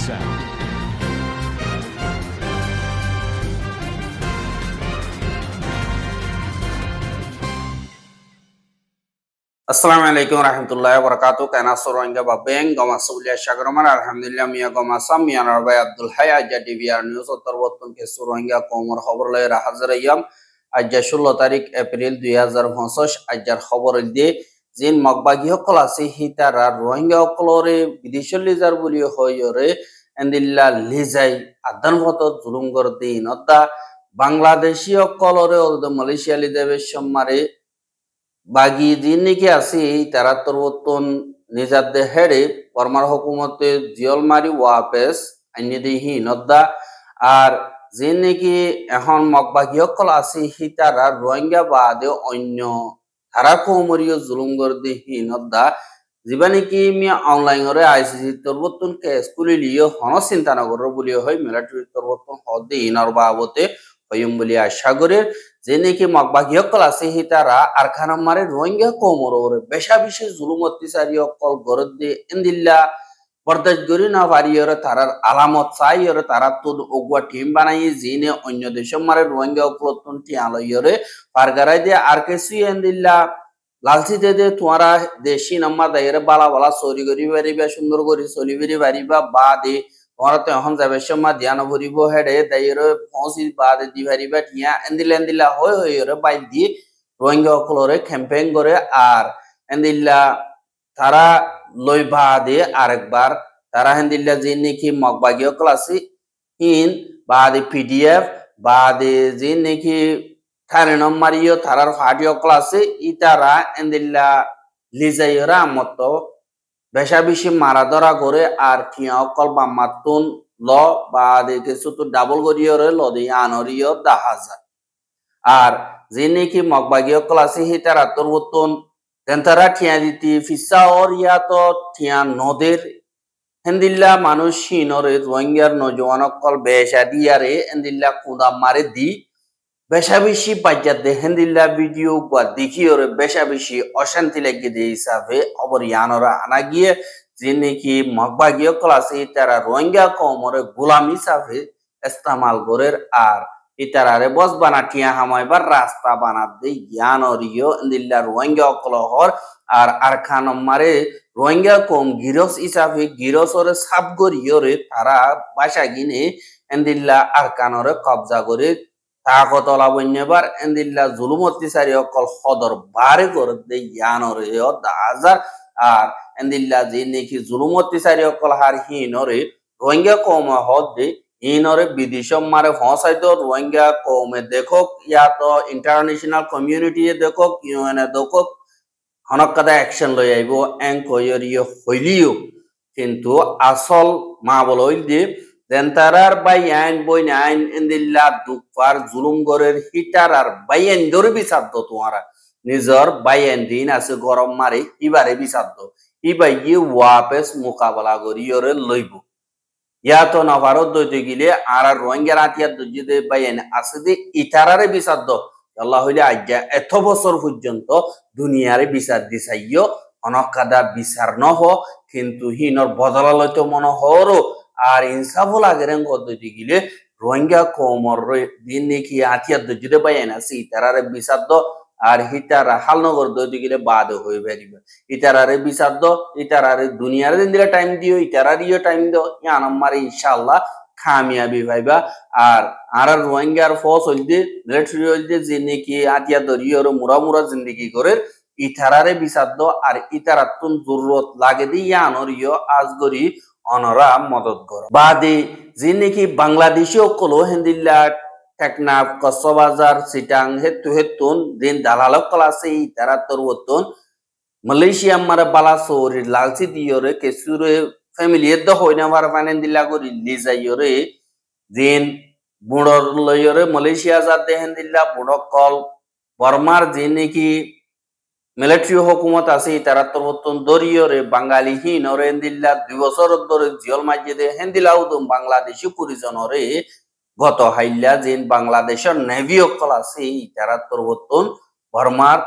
sound. Assalamualaikum warahmatullahi wabarakatuh. Kana Rohingya babeng gama sulia shagraman alhamdulillah miya gama sam miya narbai Abdul Hayy jadi biar news terwotun ke Rohingya komor খবর লয়ে হাজারাইয়াম আজ 16 তারিখ April 2025 আজর খবর দিয়ে জিন মগবাগি হকল আছে হিতারা রোহিঙ্গা হকলরে বিদেশ লিজার বলি হয়রে এন্দিল্লা লিজাই আদান ভত জুলুম কর দিন অদা বাংলাদেশী হকলরে ওদ মালয়েশিয়া লিদেবে সম্মারে বাগি জিন্নিকে আছে তারা তরবতন নিজাদে হেডে বর্মার হুকুমতে জিয়লমারি ওয়াপেস আইনিদিহি নদ্দা আর জিন্নিকি এখন মগবাগি হকল আছে হিতারা রোহিঙ্গা বাদে অন্য ধারা কৌমরীয় জুলুমগর দিহি নদ্দা জীবানিকি মিয়া অনলাইনরে আইসিসি তরবতন কেস কুলিলিও হন চিন্তা নগর বলিও হয় মিলিটারি তরবতন হদে ইনর বাবতে হইম বলি আশা করে যে নাকি মগবাগি হকল আছে হিতারা আর খানামারে রোহিঙ্গা কৌমররে বেশা বিশেষ জুলুম অত্যাচারী হকল গরদ দিয়ে এন্দিল্লা বরদাস করি না পারিয়রে তারার আলামত চাইয়রে তারা তো ওগুয়া টিম বানাই জিনে অন্য দেশ মারে রোহিঙ্গা হকলতন টিয়ালয়রে পারগারাই দিয়ে আর কিছু এন্দিল্লা লালচি দে তোমারা দেশি নাম্মা দাইরে বালা বালা চুরি করি পারিবা সুন্দর করে চলি পারিবা বা দে তোমারা তো এখন যাবে সময় ধ্যান ভরিব হেডে দাইরে পৌঁছি বাদ দি পারিবা টিয়া এন্দিলা হয়ে বাইর দিয়ে রোহিঙ্গা হকলরে ক্যাম্পেইন করে আর এন্দিল্লা তারা লই বাদে আরেকবার তারা হেন্দিল্লা যে নাকি মগবাগি হকল আছে ইন বাদে পিডিএফ বাদে যে নাকি থারেনম মারিও তারার ফাটি হকল আছে ইতারা এন্দিল্লা লিজাইরা মত বেশা বেশি মারা ধরা করে আর টিয়া অকল বা মাতুন ল বা কিছু তো ডাবল করিয়রে ল দিয়ে আনরিয় দেখা যায় আর যে নাকি মগবাগি অকল আছে হি তারা তোর বতন তেন্তারা টিয়া দিতি ফিসা ওর ইয়া তো টিয়া নদের হেন্দিল্লা মানুষ সিনরে রোহিঙ্গার নজওয়ান অকল বেশা দিয়ারে এন্দিল্লা কুদা মারে দি বেশা বেশি বাজ্যা দেখেন দিল্লা ভিডিও বা দেখি ওরে বেশা বেশি অশান্তি লেগে দিয়ে হিসাবে অবর ইয়ানরা আনা গিয়ে যে নাকি মগবাগি হকল আছে তারা রোহিঙ্গা কমরে গোলাম হিসাবে ইস্তেমাল করে আর ইতারারে বস বানা টিয়া হামাইবার রাস্তা বানা দে ইয়ানরিও দিল্লা রোহিঙ্গা হকল হর আর খান মারে রোহিঙ্গা কম গিরস হিসাবে গিরসরে সাপ গরিয়রে তারা বাসা গিনে এন্দিল্লা আর কানরে কবজা করে তাকতলা বন্যবার এন্দিল্লা জুলুম অত্যাচারী অকল সদর বারে করে দে ইয়ানরে হাজার আর এন্দিল্লা যে নাকি জুলুম অত্যাচারী অকল হার হিনরে রোহিঙ্গা কম হদ দে হিনরে বিদেশ মারে ফসাইতো রোহিঙ্গা কমে দেখক ইয়া তো ইন্টারন্যাশনাল কমিউনিটি দেখক ইউএনএ দেখক হনকাদা অ্যাকশন লই আইব এং কয়রিয় হইলিও কিন্তু আসল মা বলই দিয়ে দেন্তারার বাইয়ান বই নাইন এন্দিল্লা দুপার জুলুম গরের হিটার আর বাইয়ান ধরে বিচাদ্দ তোমারা নিজর বাইয়ান দিন আছে গরম মারে ইবারে বিচাদ্দ ইবাই ওয়াপেস মোকাবেলা করিয়রে লইব ইয়া তো নভারত দইতে গিলে আর রোহিঙ্গার আতিয়ার দইতে বাইয়ান আছে যে ইতারারে বিচাদ্দ আল্লাহ হইলে আজ্ঞা এত বছর পর্যন্ত দুনিয়ারে বিচার দিছাইও অনকাদা বিচার নহ কিন্তু হিনর বদলা লইতে মনে হরো আর ইনসাফুল আগের পদ্ধতি গিলে রোহিঙ্গা কমর দিন নাকি আতিয়ার দজিতে বাইন আছে ইতারারে বিচার আর হিতারা হালনগর দইতে গিলে বাদ হয়ে বেরিবে ইতারারে বিচার ইতারারে দুনিয়ারে দিন দিলে টাইম দিও ইতারারিও টাইম দিও ইয়ান আমার ইনশাআল্লাহ কামিয়াবি ভাইবা আর রোহিঙ্গার ফস হইতে মিলিটারি হইতে যে নাকি আতিয়ার দরিয়র মুরা জিন্দগি করে ইতারারে বিচার আর ইতারাতুন জরুরত লাগে দি ইয়ানরিও আজগরি অনরা মদত কর বাদে যে নাকি বাংলাদেশি অকল হেন্দিল্লা টেকনাফ কক্সবাজার চিটাং হেতুন দিন দালাল অকল আছে তারা তরবতন মালয়েশিয়া মারে বালা সৌরি লালচি দিয়রে কেসুরে ফ্যামিলি এদ হইনা ভার ফানেন দিল্লা করি লিজাইয়রে দিন বুড়র লয়রে মালয়েশিয়া যাতে হেন্দিল্লা বুড় কল বর্মার যে নাকি মিলিটারি হুকুমত আছে তারা তরবতন দরিয়রে বাঙালি হিন ওরে এন্দিল্লা 2 বছর ধরে জিয়ল মাজিদে হেন্দিলা উদম বাংলাদেশি পরিজনরে গত হাইল্লা জিন বাংলাদেশের নেভি অকল আছে তারা তরবতন বর্মার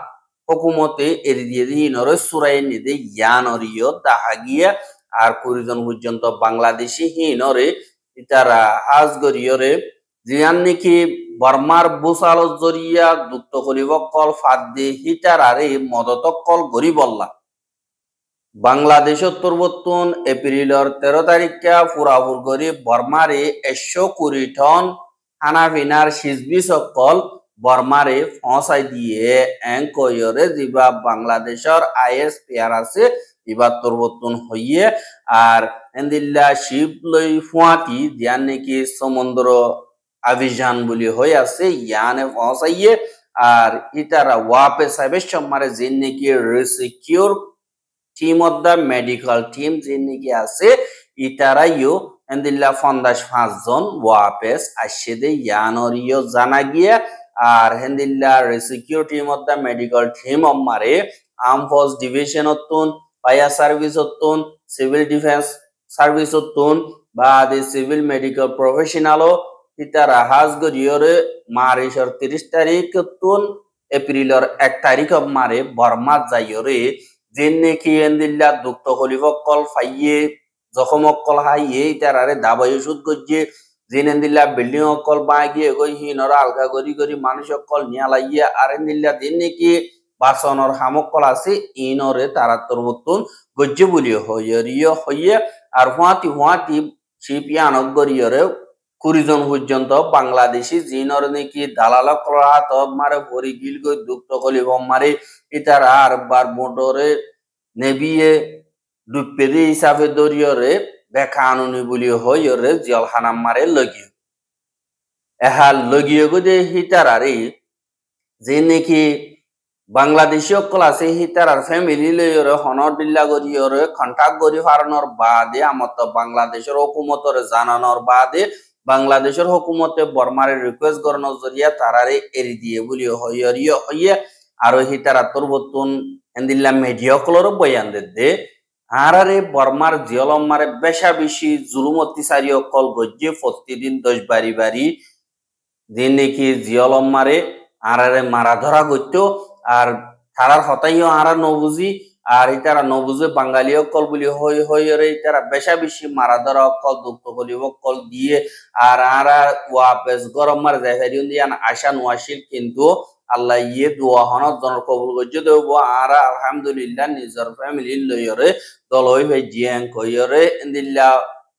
হুকুমতে এরি দিয়ে হিনরে সুরাই নিদে ইয়ানরিও দাহা গিয়া আর 20 জন পর্যন্ত বাংলাদেশি হিনরে ইতারা হাজ গরিয়রে জিয়ান নাকি বর্মার বুসাল জরিয়া দুক্ত করিব কল ফাদ্দি হিতারারে মদতকল গরিবল্লা বাংলাদেশত পূর্বতন এপ্রিলর 13 তারিখা পুরাপুর গরি বর্মারে 120 টন খানাপিনার সিজবি সকল বর্মারে ফসাই দিয়ে কয়রে যিবা বাংলাদেশের ISPR আছে ইবা পূর্বতন হইয়ে আর এন্দিল্লা শিব লই ফুয়াতি জিয়ান নাকি সমুদ্র অভিযান বলি হই আছে ইয়ানে ফসাইয়ে আর ইতারা ওয়াপে সাবেশ সম্মারে জিন নাকি rescue team of the medical team যিনি আছে ইতারাইও এন্দিল্লা 55 জন ওয়াপেস আসছে ইয়ানরিও জানা গিয়া আর হেন্দিল্লা rescue team of the medical team মারে আর্ম ফোর্স ডিভিশন অতুন ফায়ার সার্ভিস অতুন সিভিল ডিফেন্স সার্ভিস অতুন বা দি সিভিল মেডিকেল প্রফেশনালও ইতারা হাজ গরিয়রে মারিশর 30 তারিখ অতুন এপ্রিলর 1 তারিখ মারে বর্মা যাইয়রে যেনেকি এন্দিল্লা দুক্ত হলিফকল ফাইয়ে জখমকল হাইয়ে ইতারারে দাবাই ওষুধ গজ্জে জিন এন্দিল্লা বিল্ডিং অকল বাগিয়ে গই হিনরা আলগা গরি গরি মানুষ অকল নিয়া লাইয়া আর এন্দিল্লা যেনেকি বাসনর হামকল আছে ইনরে তারা তরবতুন গজ্জে বলি হইয়ে হইয়ে আর হুয়াতি শিপিয়ানক গরিয়রে 20 জন পর্যন্ত বাংলাদেশি জিনর নাকি দালালক হাত মারে ভরি গিল গই দুক্ত হলিফ মারে ইতারা আর বার মোটরে নেবিয়ে ডুপেরি হিসাবে দরিয়রে বেকানুনি বলি হইরে জলহানাম মারে লগিয়ে এহাল লগিয়ে গদে হিতারারে যে নাকি বাংলাদেশি অকল আছে হিতারার ফ্যামিলি লইরে হনর দিল্লা গরিয়রে কন্টাক্ট গরি ফারানোর বাদে আমত বাংলাদেশের হুকুমতরে জানানোর বাদে বাংলাদেশের হুকুমতে বর্মারে রিকোয়েস্ট করানোর জরিয়া তারারে এরি দিয়ে বলি হইয়ে আরো হিতারা তরবতুন এন্দিল্লা মিডিয়া কলর বয়ান দে আরারে বর্মার জিয়লম মারে বেশা বেশি জুলুম অত্যাচারী অকল গজ্জে প্রতিদিন 10 বাড়ি বাড়ি যে নাকি জিয়লম মারে আরারে মারা ধরা গত্য আর তারার হতাইও আরা নবুজি আর ইতারা নবুজে বাঙালি অকল বলি হইরে ইতারা বেশা বেশি মারা ধরা অকল দুঃখ বলি অকল দিয়ে আর আরা ওয়াপেস গরম মার জাহেরিউন দিয়ান আশা নোয়াশিল কিন্তু আল্লাহ ইয়ে দোয়া হনত জনর কবুল গজ্জে দেব আর আলহামদুলিল্লাহ নিজর ফ্যামিলি লইরে দলই ভাই জিয়াং কইরে এন্দিল্লা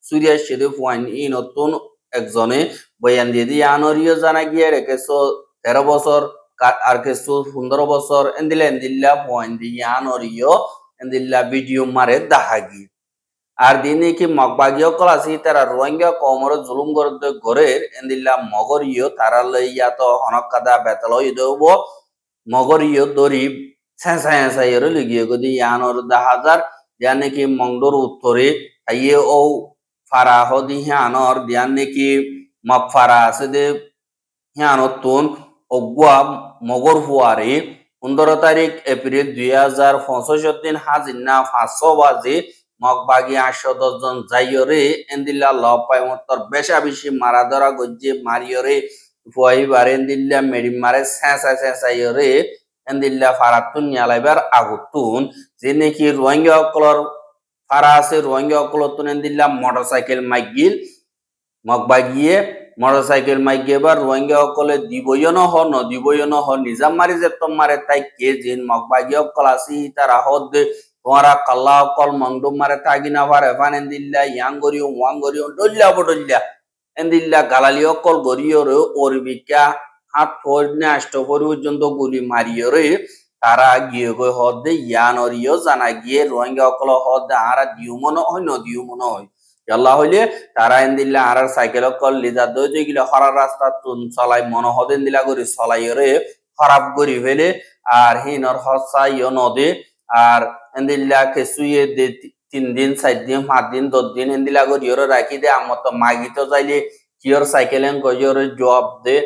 সুরিয়া শরীফ ওয়াইন ই নতুন একজনে বয়ান দিয়ে দিয়ে আনরিও জানা গিয়ে রেখেছো 13 বছর আর কিছু 15 বছর এন্দিল্লা ওয়াইন দিয়ে আনরিও এন্দিল্লা ভিডিও মারে দাহাগি আর দিনে কি মগবাগিও কলাসি তারা রোহিঙ্গা কমর জুলুম করতে গরের এন্দিল্লা মগরিও তারা লইয়া তো হনকাদা বেতলই দেব মগরিও দরি সেন্সাইয়ের লিগিয়ে গদি ইয়ানর 10,000 জানে কি মংডোর উত্তরে আইয়ে ও ফারা হদি হিয়ানর দিয়ান নাকি মগফারা আছে দে হিয়ানতুন অগুয়া মগর হুয়ারে 15 তারিখ এপ্রিল 2065 দিন হাজিনা 500 বাজে মগবাগি 810 জন যাইয়রে এন্দিল্লা লপাই মতর বেশা বেশি মারা ধরা গজ্জে মারিয়রে ফুয়াইবার এন্দিল্লা মেরি মারে সেসাইয়রে এন্দিল্লা ফারাতুন নিয়ালাইবার আগুতুন যে নাকি রোহিঙ্গা কলর ফারা আছে রোহিঙ্গা কলতুন এন্দিল্লা মোটরসাইকেল মাইগিল মগবাগিয়ে মোটরসাইকেল মাইগেবার রোহিঙ্গা কলে দিবয়ন হ নদিবয়ন হ নিজাম মারি যে তোমারে তাই কে জিন মগবাগিয়া কল আসি তারা হদ তোমারা কাল্লা কল মংডুম মারে তাগিনা ভারে ফান এন্দিল্লা ইয়াঙ্গরিও ওয়াঙ্গরিও ডল্লা এন্দিল্লা গালালিও কল গরিও রে ওরবিকা হাত ফোরনে আষ্ট পর্যন্ত গুলি মারিও রে তারা গিয়ে গই হদে ইয়ানরিও জানা গিয়ে রোহিঙ্গা কল হদ আরা দিউমন হয় নদিউমন হয় আল্লাহ হইলে তারা এন্দিল্লা আর সাইকেল কল লিজা দই যেগুলো হরার রাস্তা তুন চলাই মনে হদেন দিলা করি চলাইরে খারাপ করি ফেলে আর হিনর হসাইও নদে আর এন্দিল্লা কেসুয়ে দে 3 দিন 4 দিন 5 দিন 10 দিন এন্দিলা করি ওরে রাখি দে আমত মাগিতো যাইলে কিয়র সাইকেলেন কইরে জব দে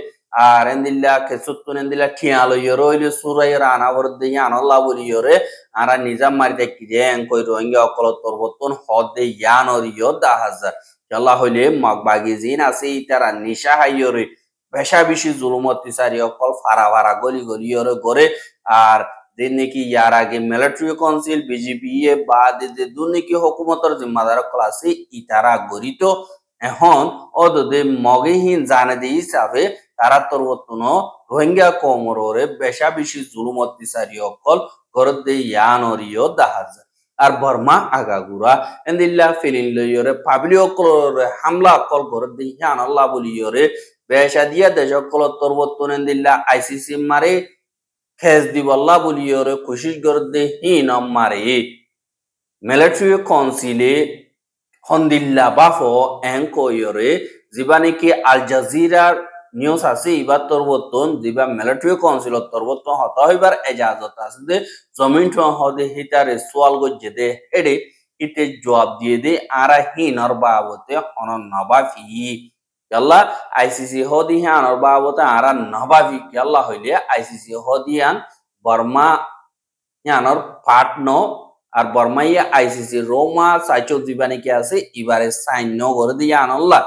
আর এন্দিল্লা কেসুতুন এন্দিল্লা ঠিয়ালো ইয়র হইলে সুরাই রানা বর দে আনল্লা বলিয়রে আরা নিজাম মারি দেখি যে কই রোহিঙ্গা অকল তরবতন হদে ইয়ানরিও 10,000 আল্লাহ হইলে মগবাগি জিন আছে তারা নিশা হাইয়রে বেশা বেশি জুলুম অত্যাচারী অকল ফারা ফারা গলি গলিয়রে করে আর দিন নাকি ইয়ার আগে মিলিটারি কাউন্সিল বিজেপি এ বা যে দুর্নীতি হুকুমতর জিম্মাদার ক্লাসে ইতারা গরিত এখন অদে মগেহীন জানে দি হিসাবে তারা তরবতন রোহিঙ্গা কমরে বেশা বেশি জুলুম অত্যাচারী অকল গরদ দে ইয়ানরিও দাহাজ আর বর্মা আগাগুড়া এন্দিল্লা ফিলিন লইয়রে পাবলি অকল হামলা অকল গরদ দে ইয়ান আল্লাহ বলিয়রে বেশা দিয়া দেশ অকল তরবতন এন্দিল্লা আইসিসি মারে খেজ দিবল্লা বলিয়রে কোশিশ গরদ দে হিন মারে মিলিটারি কাউন্সিলে হন্দিল্লা বাফো এঙ্কয়রে যিবা নাকি আল জাজিরার নিউজ আছে ইবার তরবতন যিবা মিলিটারি কাউন্সিলত তরবতন হত হইবার এজাজত আছে দে জমিন হদে হিতারে সোয়াল গজ্জে দে হেডে ইতে জবাব দিয়ে দে আরা হিনর বাবতে হনন নবাফি আল্লাহ আইসিসি হদিহানর বাবতে আরা নবাফি আল্লাহ হইলে আইসিসি হদিয়ান বর্মা ইয়ানর পাটন আর বর্মাইয়া আইসিসি রোমা সাইচো দিবানি কে আছে ইবারে সাইন করে দিয়ে আনল্লা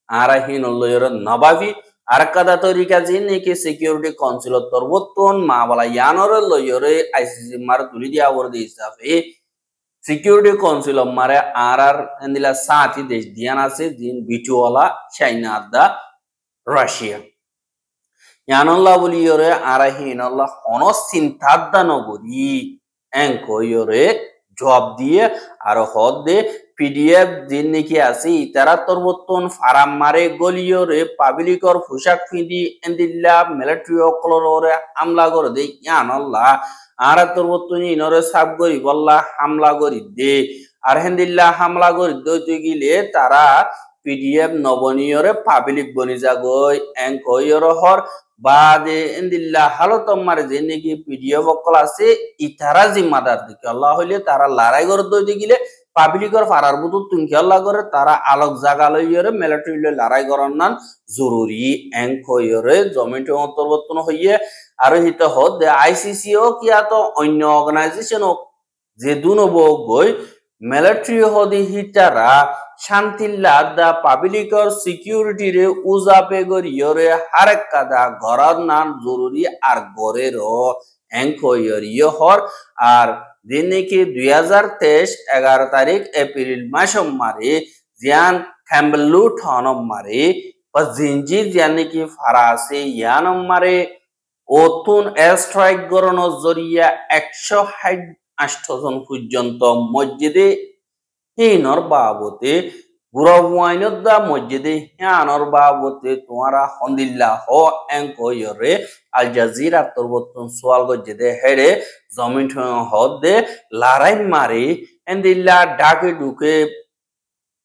আর হিনলয়র নবাবি আর কাদা তরিকা জিন নাকি সিকিউরিটি কাউন্সিল তরবতন মা বলা ইয়ানর লয়রে আইসিসি মার তুলি দিয়া ওর দি হিসাবে সিকিউরিটি কাউন্সিল মারে আর এন্দিলা সাথী দেশ দিয়ান আছে জিন বিটুওয়ালা চাইনা দা রাশিয়া ইয়ানল্লাহ বলিয়রে আর হিনল্লাহ অনস চিন্তাদা নগরী এঙ্কয়রে জব দিয়ে আর হদ দে পিডিএফ দিন নাকি আছে ইতারা তরবতন ফারাম মারে গলিয়রে পাবলিকর পোশাক ফিদি এন্দিল্লা মিলিটারি অকলরে হামলা করে দে ইয়ানল্লাহ আর তরবতন ইনরে সাব গরি বল্লা হামলা করি দে আর হেন্দিল্লা হামলা করি দইতে গিলে তারা পিডিএফ নবনিয়রে পাবলিক বনি যাগই এঙ্কয়র হর বাদে ইন্দিল্লা হালত মারে যে নাকি পিডিএফ অকল আছে ইতারা জিম্মাদার দিকে আল্লাহ হইলে তারা লড়াই করে দইতে গিলে পাবলিকর ফারার বুতু তুমকে আল্লাহ করে তারা আলোক জাগা লইয়রে মিলিটারি লড়াই করার নান জরুরি এঙ্কয়রে জমিনটি অন্তর্বর্তন হইয়ে আর হিত হদ আইসিসি ও কিয়া তো অন্য অর্গানাইজেশন যে দুনব গই মিলিটারি হদি হিটারা শান্তিল্লা দা পাবলিকর সিকিউরিটি রে উজাপে গরিয়রে হারেক কাদা ঘরার নাম জরুরি আর গরের এঙ্কয়রিয় হর আর দিন নাকি 2023 11 তারিখ এপ্রিল মাস মারে জিয়ান থ্যাম্বলু ঠন মারে জিনজি জিয়ান নাকি ফারাসে ইয়ান মারে ওতুন এয়ারস্ট্রাইক গরণ জরিয়া 168 জন পর্যন্ত মসজিদে হিনর বাবতে গুরবাইনদা মসজিদে হিয়ানর বাবতে তোমারা হন্দিল্লা হ এঙ্কয়রে আল জাজিরা তরবতন সোয়াল গজ্জে হেডে জমিন হদে লড়াই মারি এন্দিল্লা ডাকে ঢুকে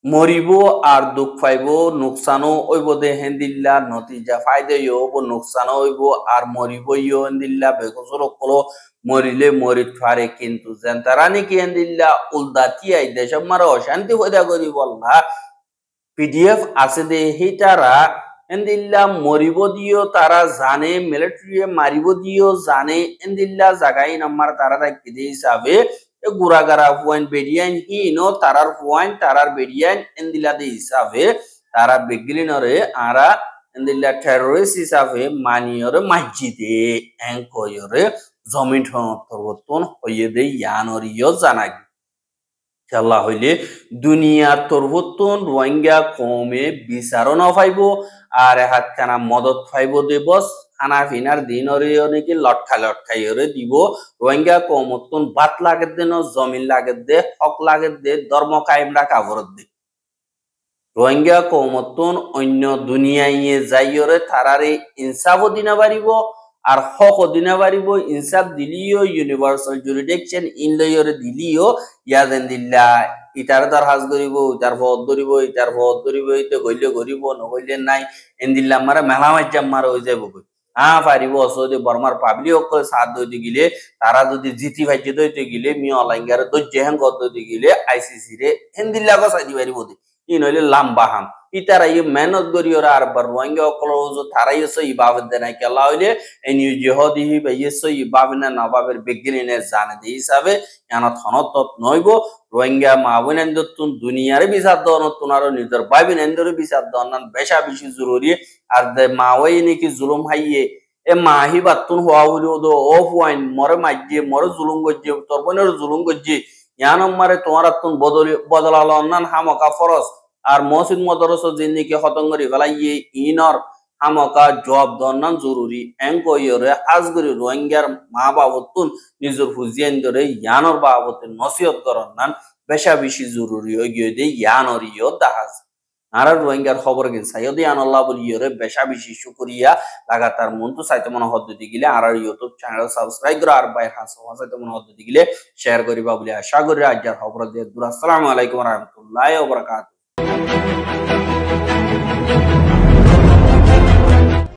মরিব আর দুঃখ পাইব নুকসানও ওইব দে হেন্দিল্লা নতিজা ফায়দা হইব নুকসানও হইব আর মরিব ইও হেন্দিল্লা বেগসর কলো মরিলে মরি ফারে কিন্তু যেন তারা নাকি হেন্দিল্লা উলদাতি আই দেশ মারা অশান্তি হইয়া করি বললা পিডিএফ আছে দে হিটারা এন্দিল্লা মরিব দিও তারা জানে মিলিটারি মারিব দিও জানে এন্দিল্লা জাগাই নাম্বার তারা থাকি দে হিসাবে গুড়াগারা পয়েন্ট বেরিয়ান হিনো তারার পয়েন্ট তারার বেরিয়ান এন্দিল্লা দে হিসাবে তারা বেগলিনরে আরা এন্দিল্লা টেররিস্ট হিসাবে মানিয়রে মসজিদে এঙ্কয়রে জমিন পরিবর্তন হইয়ে দে ইয়ানরিও জানাই খেলা হইলে দুনিয়ার তরবতন রোহিঙ্গা কমে বিচারও না পাইব আর হাত খানা মদত পাইব দেবস খানা পিনার দিন নাকি লটখাইরে দিব রোহিঙ্গা কমতন বাত লাগে দে জমিন লাগে দে হক লাগে দে ধর্ম কায়েমরা কাবরত দে রোহিঙ্গা কমতন অন্য দুনিয়ায় যাইরে তারারে ইনসাফও দিনা পারিব আর হক দিনা পারিব ইনসাফ দিলিও ইউনিভার্সাল জুরিডিকশন ইনলয়রে দিলিও ইয়াদেন দিল্লা ইটার দরহাজ করিব ইটার ভদ ধরিব ইটার ভদ ধরিব ইতে গইলে গরিব নগইলে নাই এন্দিল্লা মারা মেলা মাজ্জাম মারা হয়ে যাইব পারিব অসদি বর্মার পাবলিক করে সাথ দইতে গিলে তারা যদি জিতি ভাইতে দইতে গিলে মিয়া অলাইঙ্গারে দজ্জে হ্যাং দইতে গিলে আইসিসি রে হেন্দিল্লা গসাই পারিব দি ই নইলে লাম্বা হাম ইতারা ইয়ে মেহনত করিওরা আর রোহিঙ্গা অকল তারাই সই বাবের দেনাই কেলা হইলে এই নিউ জেহদি বা ইয়ে সই বাবেনা নবাবের বেগিনে জানে দি হিসাবে ইয়ানা থনত নইব রোহিঙ্গা মাবুনেন দতুন দুনিয়ারে বিচার দনতুন আর নিজের বাইবিন এন্দরে বিচার দনান বেশা বেশি জরুরি আর মাওয়াই নাকি জুলুম হাইয়ে e mahi battun huwa wuri odo of wine more majje more zulum gojje torboner zulum gojje yanam mare তোমার আত্মন বদলালো অন্যান হামকা ফরস আর মসজিদ মদরস জিন্দিকে হতঙ্গরি গলাইয়ে ইনর হামকা জব দন্নান জরুরি এঙ্কো ইয়রে আজগরি রোহিঙ্গার মা বাবতুন নিজর হুজিয়ান ধরে ইয়ানর বাবতের নসিহত করন্নান বেশা বেশি জরুরি হয়ে গিয়ে দে ইয়ানর ইয় দাহাজ আর রোহিঙ্গার খবর গেল সাইয়দি আনাল্লাহ বলি ইয়রে বেশা বেশি শুকরিয়া লাগাতার মন্তু সাইতে মনে হদ্দতি গিলে আর ইউটিউব চ্যানেল সাবস্ক্রাইব করে আর বাইর হাস সাইতে মনে হদ্দতি গিলে শেয়ার করিবা বলে আশা করি আজকের খবর দিয়ে দূর আসসালামু আলাইকুম ওয়া রাহমাতুল্লাহি ওয়া বারাকাতুহু।